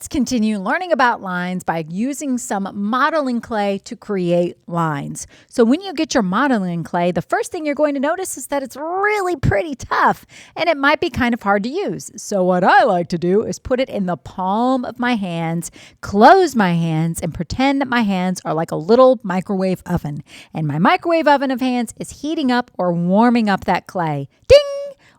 Let's continue learning about lines by using some modeling clay to create lines. So when you get your modeling clay, the first thing you're going to notice is that it's really pretty tough and it might be kind of hard to use. So what I like to do is put it in the palm of my hands, close my hands, and pretend that my hands are like a little microwave oven. And my microwave oven of hands is heating up or warming up that clay. Ding!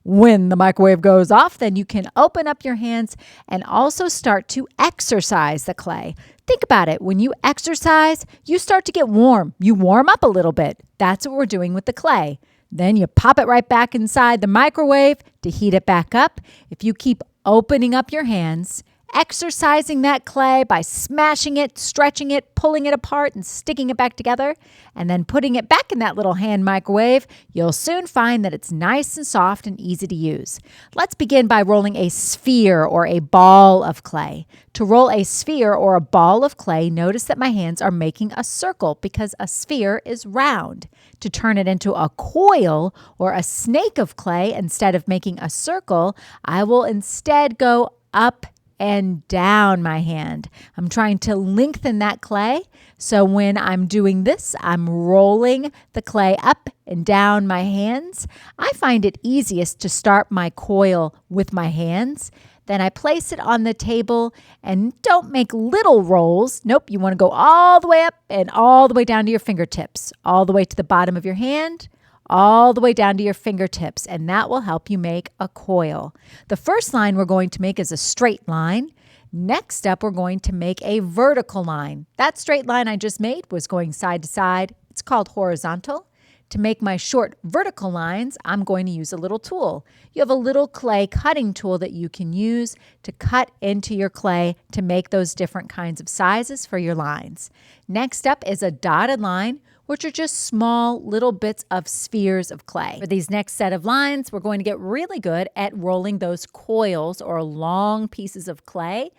When the microwave goes off, then you can open up your hands and also start to exercise the clay. Think about it. When you exercise, you start to get warm. You warm up a little bit. That's what we're doing with the clay. Then you pop it right back inside the microwave to heat it back up. If you keep opening up your hands, exercising that clay by smashing it, stretching it, pulling it apart, and sticking it back together, and then putting it back in that little hand microwave, you'll soon find that it's nice and soft and easy to use. Let's begin by rolling a sphere or a ball of clay. To roll a sphere or a ball of clay, notice that my hands are making a circle because a sphere is round. To turn it into a coil or a snake of clay, instead of making a circle, I will instead go up and down my hand. I'm trying to lengthen that clay. So when I'm doing this, I'm rolling the clay up and down my hands. I find it easiest to start my coil with my hands. Then I place it on the table and don't make little rolls. Nope, you want to go all the way up and all the way down to your fingertips, all the way to the bottom of your hand, all the way down to your fingertips, and that will help you make a coil. The first line we're going to make is a straight line. Next up, we're going to make a vertical line. That straight line I just made was going side to side. It's called horizontal. To make my short vertical lines, I'm going to use a little tool. You have a little clay cutting tool that you can use to cut into your clay to make those different kinds of sizes for your lines. Next up is a dotted line, which are just small little bits of spheres of clay. For these next set of lines, we're going to get really good at rolling those coils or long pieces of clay.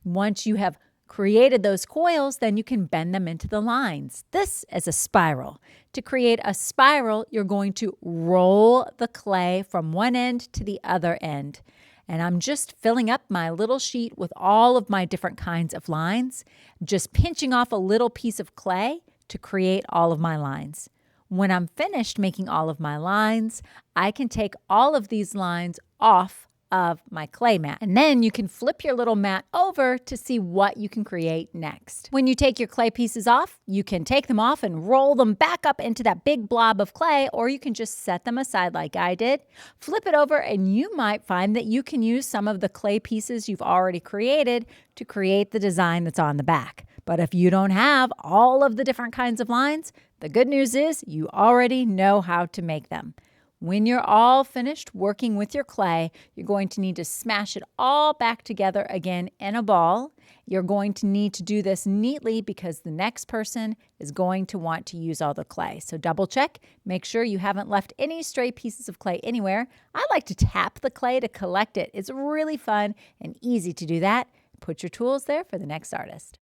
Once you have created those coils, then you can bend them into the lines. This is a spiral. To create a spiral, you're going to roll the clay from one end to the other end. And I'm just filling up my little sheet with all of my different kinds of lines, just pinching off a little piece of clay to create all of my lines. When I'm finished making all of my lines, I can take all of these lines off of my clay mat. And then you can flip your little mat over to see what you can create next. When you take your clay pieces off, you can take them off and roll them back up into that big blob of clay, or you can just set them aside like I did. Flip it over and you might find that you can use some of the clay pieces you've already created to create the design that's on the back. But if you don't have all of the different kinds of lines, the good news is you already know how to make them. When you're all finished working with your clay, you're going to need to smash it all back together again in a ball. You're going to need to do this neatly because the next person is going to want to use all the clay. So double check, make sure you haven't left any stray pieces of clay anywhere. I like to tap the clay to collect it. It's really fun and easy to do that. Put your tools there for the next artist.